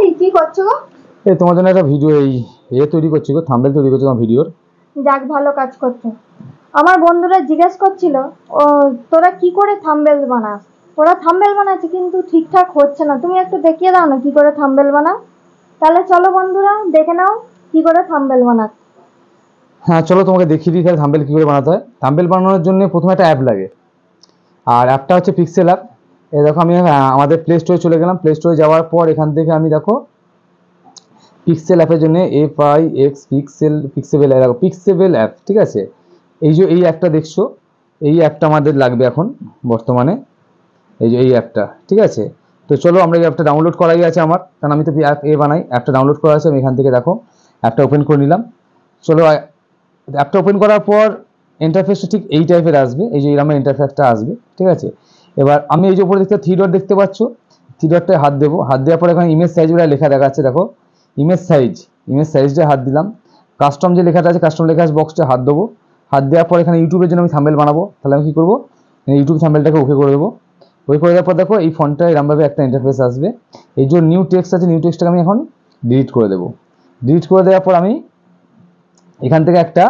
এই কি করছো গো? এই তোমার জন্য একটা ভিডিও তৈরি করছি গো, থাম্বনেল তৈরি করছি তোমার ভিডিওর। যাক, ভালো কাজ করছো। আমার বন্ধুরা জিজ্ঞেস করছিল, ও তোরা কি করে থাম্বনেল বানাস? ওরা থাম্বনেল বানাচ্ছে কিন্তু ঠিকঠাক হচ্ছে না, তুমি একটু দেখিয়ে দাও না কি করে থাম্বনেল বানাও। তাহলে চলো বন্ধুরা, দেখে নাও কি করে থাম্বনেল বানাস। হ্যাঁ চলো তোমাকে দেখিয়ে দিই তাহলে থাম্বনেল কী করে বানাতে হয়। থাম্বনেল বানানোর জন্য প্রথমে একটা অ্যাপ লাগে, আর অ্যাপটা হচ্ছে পিক্সেল অ্যাপ। এই দেখো আমি আমাদের প্লে স্টোরে চলে গেলাম। প্লে স্টোরে যাওয়ার পর এখান থেকে আমি দেখো পিক্সেল অ্যাপের জন্য পিক্সেল দেখো পিক্সেল অ্যাপ, ঠিক আছে। এই অ্যাপটা দেখছো, এই অ্যাপটা আমাদের লাগবে এখন বর্তমানে। এই অ্যাপটা, ঠিক আছে। তো চলো আমরা এই অ্যাপটা ডাউনলোড করাই আছে আমার, কারণ আমি তো অ্যাপ বানাই। অ্যাপটা ডাউনলোড করা আছে, আমি এখান থেকে দেখো অ্যাপটা ওপেন করে নিলাম। চলো অ্যাপটা ওপেন করার পর ইন্টারফেসটা ঠিক এই টাইপের আসবে, এই যে এরকম ইন্টারফেসটা আসবে, ঠিক আছে। এবার আমি এই যে উপরে দেখতে থ্রি ডট দেখতে পাচ্ছ, থ্রি ডটটায় হাত দেবো। হাত দেওয়ার পর এখানে ইমেজ সাইজ বলে লেখা দেখাচ্ছে, দেখো ইমেজ সাইজটা হাত দিলাম। কাস্টম যে লেখাটা আছে, কাস্টম লেখা আছে বক্সটা হাত দেবো। হাত দেওয়ার পর এখানে ইউটিউবের জন্য আমি থাম্বনেল বানাবো, তাহলে আমি কী করবো, ইউটিউব থাম্বনেলটাকে ওকে করে দেবো। ওই করে দেওয়ার পর দেখো এই ফন্টটা এরকমভাবে একটা ইন্টারফেস আসবে। এই যে নিউ টেক্সট আছে, নিউ টেক্সটটাকে আমি এখন ডিলিট করে দেবো। ডিলিট করে দেওয়ার পর আমি এখান থেকে একটা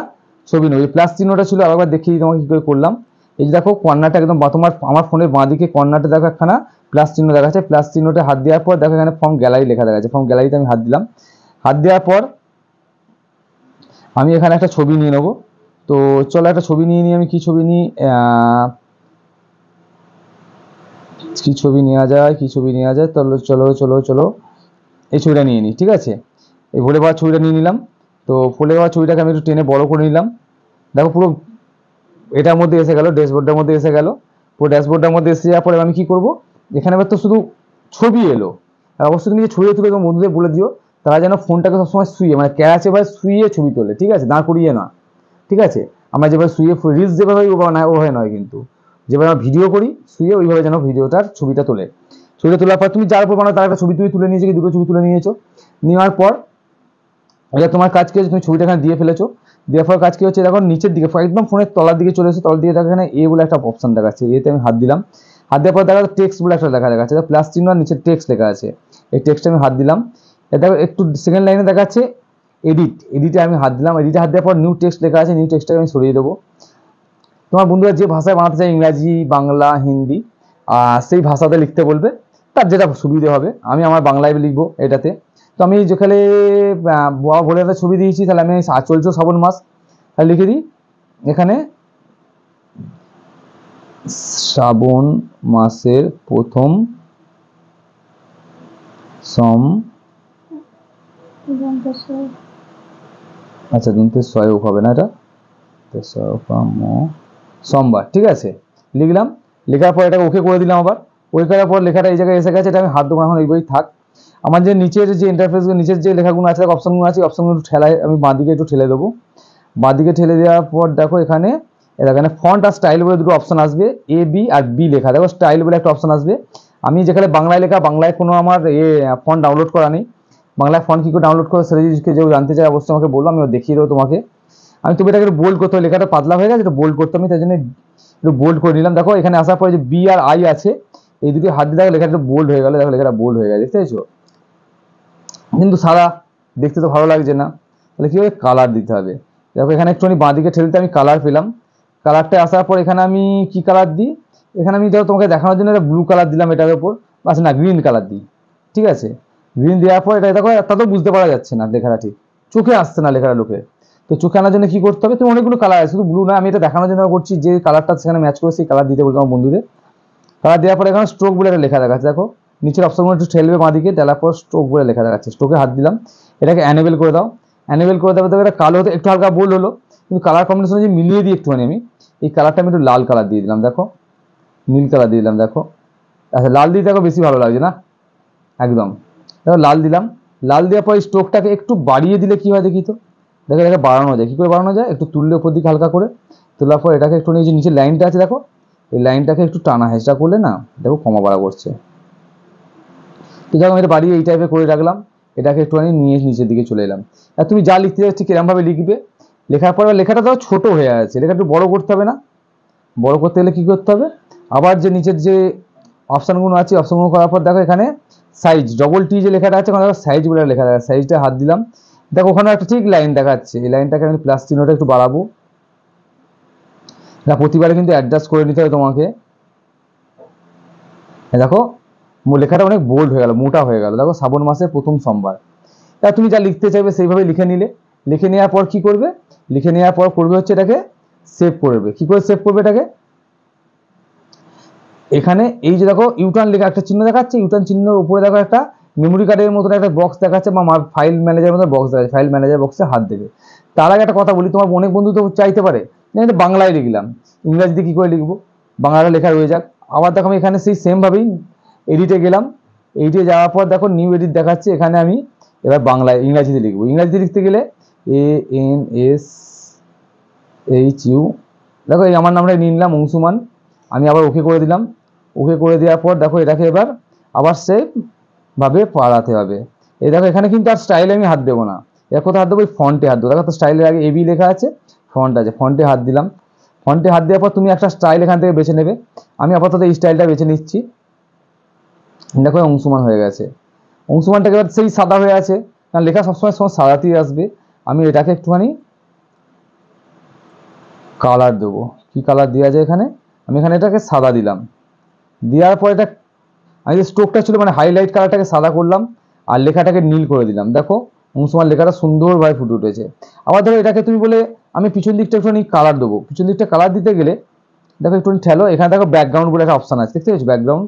ছবি নেব। প্লাস চিহ্নটা ছিল, আরেকবার দেখিয়ে তোমাকে কী করে করলাম। এই যে দেখো কর্নারটা একদম তোমার আমার ফোনের বাঁ দিকে কর্নারটা দেখো একখানা প্লাস চিহ্ন দেখা যাচ্ছে। প্লাস চিহ্নটা হাত দেওয়ার পর দেখো এখানে ফর্ম গ্যালারি লেখা দেখা যাচ্ছে, ফর্ম গ্যালারিতে আমি হাত দিলাম। হাত দেওয়ার পর আমি এখানে একটা ছবি নিয়ে নেবো। তো চলো একটা ছবি নিয়ে নিই। আমি কি ছবি নিই, কি ছবি নেওয়া যায়, তাহলে চলো চলো চলো এই ছবিটা নিয়ে নিই, ঠিক আছে। এই ভোলে পাওয়ার ছবিটা নিয়ে নিলাম। তো ভোলে পাওয়ার ছবিটাকে আমি একটু টেনে বড় করে নিলাম। দেখো পুরো এটার মধ্যে এসে গেল, ড্যাশবোর্ডের মধ্যে এসে গেল। পুরো ড্যাশবোর্ডের মধ্যে এসে যাওয়ার পরে আমি কি করব, এখানে এবার তো শুধু ছবি এলো। আর অবশ্যই তুমি যে ছবি তুলে তোমার বন্ধুদের বলে দিও, তারা যেন ফোনটাকে সবসময় শুয়ে, মানে ক্যাচ এবার শুয়ে ছবি তোলে, ঠিক আছে, দাঁড় করিয়ে না, ঠিক আছে। আমরা যেভাবে শুয়ে রিলস যেভাবে ওভাবে নয় কিন্তু, যেভাবে আমরা ভিডিও করি শুয়ে, ওইভাবে যেন ভিডিওটার ছবিটা তোলে। ছবিটা তোলার পর তুমি যার উপর বানাও তার একটা ছবি তুমি তুলে নিয়েছো, কি দুটো ছবি তুলে নিয়েছো। নেওয়ার পর এটা তোমার কাজ কি হচ্ছে, তুমি ছবিটা এখানে দিয়ে ফেলেছো। দেওয়ার পর কাজ কি হচ্ছে, দেখো নিচের দিকে একদম ফোনের তলার দিকে চলে এসে তলার দিকে দেখো এখানে এ বলে একটা অপশন দেখাচ্ছে। এতে আমি হাত দিলাম। হাত দেওয়ার পর দেখা টেক্সট বলে একটা লেখা দেখাচ্ছে, প্লাস চিহ্ন আর নিচে টেক্সট লেখা আছে। এই টেক্সটে আমি হাত দিলাম। দেখো একটু সেকেন্ড লাইনে দেখাচ্ছে এডিটে আমি হাত দিলাম। এডিটে হাত দেওয়ার পর নিউ টেক্সট লেখা আছে, নিউ টেক্সটটাকে আমি সরিয়ে দেবো। তোমার বন্ধুরা যে ভাষায় বানাতে চায়, ইংরাজি, বাংলা, হিন্দি, সেই ভাষাতে লিখতে বলবে, তার যেটা সুবিধে হবে। আমি আমার বাংলায় লিখবো এটাতে। তো আমি যেখানে ভোলে একটা ছবি দিয়েছি, তাহলে আমি চলছে শ্রাবণ মাস, তাহলে লিখে দিই এখানে শ্রাবণ মাসের প্রথম আচ্ছা দিনতে সহায়ক হবে না, এটা সোমবার, ঠিক আছে। লিখলাম। লেখার পর এটাকে ওকে করে দিলাম। আবার ওকে করার পর লেখাটা এই জায়গায় এসে গেছে, এটা আমি হাত দেবো এখন, এইভাবেই থাক। আমার যে নিচের যে ইন্টারফেস, নিচের যে লেখাগুলো আছে, অপশনগুলো আছে, অপশনগুলো ঠেলায় আমি বাঁদিকে একটু ঠেলে দেবো। বাঁদিকে ঠেলে দেওয়ার পর দেখো এখানে ফন্ট আর স্টাইল বলে দুটো অপশন আসবে, এ বি আর বি লেখা, দেখো স্টাইল বলে একটা অপশন আসবে। আমি যেখানে বাংলায় লেখা, বাংলায় কোনো আমার ফন্ট ডাউনলোড করা নেই। বাংলায় ফন্ট কী করে ডাউনলোড করে সেটা যদি কেউ জানতে চায় অবশ্যই আমাকে বলবো, আমি দেখিয়ে দেবো তোমাকে। আমি তুমি এটাকে বোল্ড করতে হবে, লেখাটা পাতলা হয়ে গেছে, এটা বোল্ড করতে আমি তাই জন্য একটু বোল্ড করে নিলাম। দেখো এখানে আসার পরে যে বি আর আই আছে, এই দুটি হাত দিয়ে দেখো লেখাটা বোল্ড হয়ে গেল। দেখো লেখাটা বোল্ড হয়ে গেছে, দেখতে পেয়েছো। কিন্তু সাদা দেখতে তো ভালো লাগছে না, তাহলে কি হবে, কালার দিতে হবে। দেখো এখানে একটুখানি বাঁদিকে ঠেলতে আমি কালার পেলাম। কালারটা আসার পর এখানে আমি কি কালার দিই, এখানে আমি ধরো তোমাকে দেখানোর জন্য একটা ব্লু কালার দিলাম এটার উপর, আচ্ছা না গ্রিন কালার দিই, ঠিক আছে। গ্রিন দেওয়ার পর এটা দেখো তাতেও বুঝতে পারা যাচ্ছে না, লেখাটা ঠিক চোখে আসছে না লেখাটা লোকে। তো চোখে আনার জন্য কি করতে হবে, তুমি অনেকগুলো কালার আছে, শুধু ব্লু না, আমি এটা দেখানোর জন্য করছি যে কালারটা সেখানে ম্যাচ করে সেই কালার দিতে বলতো আমার বন্ধুদের। কালার দেওয়ার পর এখানে স্ট্রোক বলে একটা লেখা দেখাচ্ছে, দেখো নিচের অপশনগুলো একটু ঠেলবে বাঁদিকে, দেওয়ার পর স্ট্রোক বলে লেখা দেখাচ্ছে, স্ট্রোকে হাত দিলাম। এটাকে অ্যানেবেল করে দাও। অ্যানেবেল করে দেওয়ার পর এটা কালো হতে একটু হালকা বোল্ড হলো, কিন্তু কালার কম্বিনেশন যে মিলিয়ে দিই একটুখানি আমি, এই কালারটা আমি একটু লাল কালার দিয়ে দিলাম, দেখো নীল কালার দিয়ে দিলাম, দেখো আচ্ছা লাল দিয়ে দেখো বেশি ভালো লাগছে না, একদম দেখো লাল দিলাম। লাল দেওয়ার পর স্ট্রোকটাকে একটু বাড়িয়ে দিলে কি হয় দেখি তো, দেখো এটাকে বাড়ানো যায়, কী করে বাড়ানো যায়, একটু তুললে উপর দিকে হালকা করে, তোলার পর এটাকে একটু নিয়ে যে নিচে লাইনটা আছে দেখো, এই লাইনটাকে একটু টানা হেঁচড়া করলে না দেখো কমা বাড়া করছে। তো যখন এটা বাড়িয়ে এই টাইপের করে রাখলাম, এটাকে একটুখানি নিয়ে নিচের দিকে চলে এলাম। আর তুমি যা লিখতে যাচ্ছি কিরমভাবে লিখবে, লেখার পর লেখাটা তো ছোটো হয়ে আছে, লেখা একটু বড়ো করতে হবে না, বড় করতে গেলে কী করতে হবে, আবার যে নিচের যে অপশানগুলো আছে, অপশানগুলো করার পর দেখো এখানে সাইজ ডবল টি যে লেখাটা আছে ওখানে সাইজ বলে লেখা থাকে, সাইজটা হাত দিলাম, দেখো ওখানে একটা ঠিক লাইন দেখাচ্ছে, এই লাইনটাকে আমি প্লাস চিহ্নটা একটু বাড়াবো, না প্রতিবারে কিন্তু অ্যাডজাস্ট করে নিতে হবে তোমাকে। দেখো লেখাটা অনেক বোল্ড হয়ে গেল, মোটা হয়ে গেল, দেখো শ্রাবণ মাসের প্রথম সোমবার। তা তুমি যা লিখতে চাইবে সেইভাবে লিখে নিলে, লিখে নেওয়ার পর কি করবে, লিখে নেওয়ার পর করবে হচ্ছে এটাকে সেভ করবে। কি করে সেভ করবে এটাকে, এখানে এই যে দেখো ইউটার্ন লেখা একটা চিহ্ন দেখাচ্ছে, ইউটার্ন চিহ্নের উপরে দেখো একটা মেমোরি কার্ডের মতন একটা বক্স দেখাচ্ছে বা ফাইল ম্যানেজার মতো বক্স দেখাচ্ছে, ফাইল ম্যানেজার বক্সে হাত দেবে। তার আগে একটা কথা বলি, তোমার অনেক বন্ধু তো চাইতে পারে যে বাংলায় লিখলাম, ইংরাজিতে কি করে লিখবো, বাংলাটা লেখা রয়ে যাক। আবার দেখো আমি এখানে সেই সেম ভাবেই এডিটে গেলাম, এডিটে যাওয়ার পর দেখো নিউ এডিট দেখাচ্ছে, এখানে আমি এবার বাংলায় ইংরাজিতে লিখবো। ইংরাজিতে লিখতে গেলে ANSHU, দেখো এই আমার নামটা নিয়ে নিলাম অংশুমান, আমি আবার ওকে করে দিলাম। ওকে করে দেওয়ার পর দেখো এটাকে এবার আবার সেম ভাবে পাড়াতে হবে। এই দেখো এখানে কিন্তু আর স্টাইলে আমি হাত দেবো না, এর কোথায় হাত দেবো, ওই ফন্টে হাত দেবো। দেখো তো স্টাইলের আগে এবি লেখা আছে, ফন্ট আছে, ফন্টে হাত দিলাম। ফন্টে হাত দেওয়ার পর তুমি একটা স্টাইল এখান থেকে বেছে নেবে, আমি আপাতত এই স্টাইলটা বেছে নিচ্ছি। দেখো অংশুমান হয়ে গেছে, অংশুমানটাকে এবার সেই সাদা হয়ে আছে, কারণ লেখা সবসময় সাদাতেই আসবে। আমি এটাকে একটুখানি কালার দেবো, কি কালার দেওয়া যায় এখানে, আমি এখানে এটাকে সাদা দিলাম। দেওয়ার পর এটা আমি যে স্ট্রোকটা ছিল মানে হাইলাইট কালারটাকে সাদা করলাম আর লেখাটাকে নীল করে দিলাম। দেখো অংশুমান লেখাটা সুন্দরভাবে ফুটে উঠেছে। আবার ধরো এটাকে তুমি বলে আমি পিছন দিকটা একটুখানি কালার দেবো, পিছন দিকটা কালার দিতে গেলে দেখো একটু ঠেলো, এখানে দেখো ব্যাকগ্রাউন্ড বলে একটা অপশন আছে, দেখতে পাচ্ছ ব্যাকগ্রাউন্ড,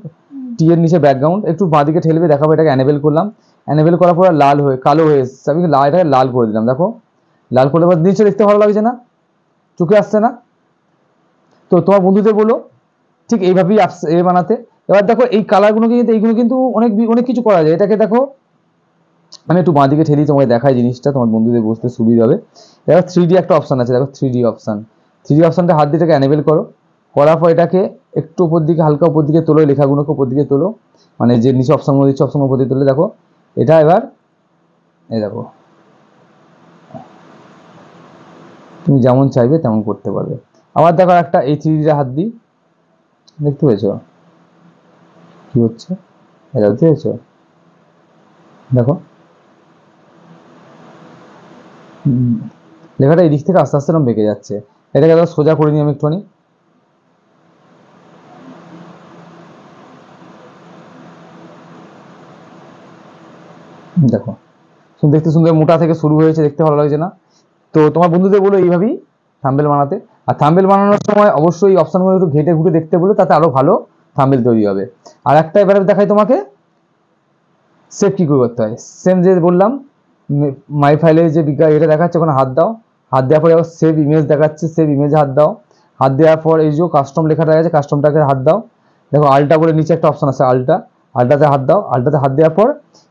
টি এর নিচে ব্যাকগ্রাউন্ড, একটু বাঁদিকে ঠেলবে, দেখাবো এটাকে এনেবেল করলাম। এনেবেল করার পর লাল হয়ে কালো হয়ে এসছে, আমি এটাকে লাল করে দিলাম। দেখো লাল করলে পর নিচে দেখতে ভালো লাগছে না, চোখে আসছে না, তো তোমার বন্ধুদের বলো ঠিক এইভাবেই বানাতে। এবার দেখো এই কালারগুলো কিন্তু এইগুলো কিন্তু অনেক অনেক কিছু করা যায়। এটাকে দেখো আমি একটু বাঁ দিকে ঠেলি, তোমাকে দেখাই জিনিসটা, তোমার বন্ধুদের বুঝতে সুবিধা হবে। দেখো 3D একটা অপশন আছে, দেখো 3D অপশন, 3D অপশনটা হাত দিয়ে এটাকে এনেবেল করো, করার পর এটাকে একটু উপর দিকে হালকা উপর দিকে তোলো, লেখাগুলোকে উপর দিকে তোলো, মানে যে নিচে অপশনগুলো দিচ্ছে অপশন উপর দিকে তোলে। দেখো এটা এবার এই দেখো তুমি যেমন চাইবে তেমন করতে পারবে। আবার দেখো একটা এই 3D হাত দিই, দেখতে পেয়েছো কি হচ্ছে, এটা দেখতে পেয়েছো, দেখো লেখাটা এই দিক থেকে আস্তে আস্তে বেঁকে যাচ্ছে। এটাকে আবার সোজা করে নিই আমি একটুখানি, দেখো দেখতে সুন্দর মোটা থেকে শুরু হয়েছে, দেখতে ভালো লাগছে না? তো তোমার বন্ধুদের বলো এইভাবেই থাম্বনেল বানাতে। আর থাম্বনেল বানানোর সময় অবশ্যই এই অপশনগুলো একটু ঘেটে ঘুটে দেখতে বলো, তাতে আরো ভালো থাম্বনেল তৈরি হবে। আর একটা এবারে দেখাই তোমাকে সেভ কি করে করতে হয়। সেম যে বললাম মাই ফাইলে যে এটা দেখাচ্ছে ওখানে হাত দাও, হাত দেওয়ার পরে আবার সেভ ইমেজ দেখাচ্ছে, সেভ ইমেজে হাত দাও, হাত দেওয়ার পর এই যে কাস্টম লেখাটা আছে কাস্টমটাকে হাত দাও। দেখো আলটা বলে নিচে একটা অপশন আছে আলটা, আলটাতে হাত দাও, আলটাতে হাত দেওয়ার পর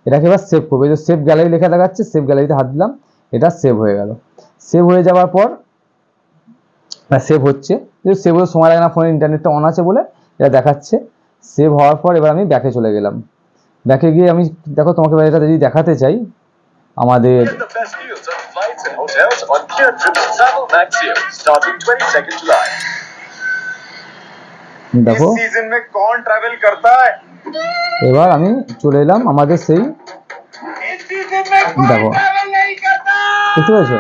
এটাকে এবার সেভ করবে। এই যে সেভ গ্যালারি লেখা দেখাচ্ছে, সেভ গ্যালারিতে হাত দিলাম, এটা সেভ হয়ে গেল। সেভ হয়ে যাওয়ার পর সেভ হচ্ছে, সেভ হতে সময় লাগে না, ফোনের ইন্টারনেটটা অন আছে বলে এটা দেখাচ্ছে। সেভ হওয়ার পর এবার আমি ব্যাকে চলে গেলাম, ব্যাকে গিয়ে আমি দেখো তোমাকে এবার এটা যদি দেখাতে চাই আমাদের দেখো এবার আমি চলে এলাম আমাদের সেই দেখো বুঝতে পেরেছো,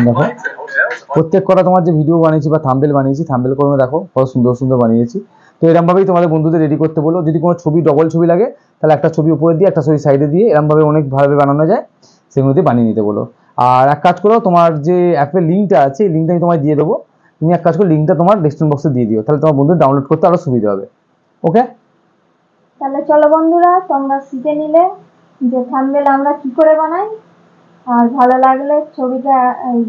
দেখো প্রত্যেক কটা তোমার যে ভিডিও বানিয়েছি বা থাম্বনেল বানিয়েছি, থাম্বনেল করে দেখো কত সুন্দর সুন্দর বানিয়েছি। তো এরকমভাবেই তোমাদের বন্ধুদের রেডি করতে বলো। যদি কোনো ছবি ডবল ছবি লাগে তাহলে একটা ছবি উপরে দিয়ে একটা ছবি সাইডে দিয়ে এরকমভাবে অনেকভাবে বানানো যায়, সেগুলো দিয়ে বানিয়ে নিতে বলো। আর এক কাজ করো, তোমার যে অ্যাপের লিঙ্কটা আছে এই লিঙ্কটা আমি তোমায় দিয়ে দেবো, তুমি এক কাজ করো লিঙ্কটা তোমার ডেসক্রিপশন বক্সে দিয়ে দিও, তাহলে তোমার বন্ধু ডাউনলোড করতে আরো সুবিধা হবে। ওকে, তাহলে চলো বন্ধুরা, তোমরা শিখে নিলে যে থাম্বনেল আমরা কি করে বানাই। আর ভালো লাগলে ছবিটা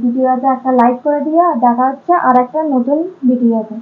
ভিডিওতে একটা লাইক করে দিও। আর দেখা হচ্ছে আর একটা নতুন ভিডিওতে।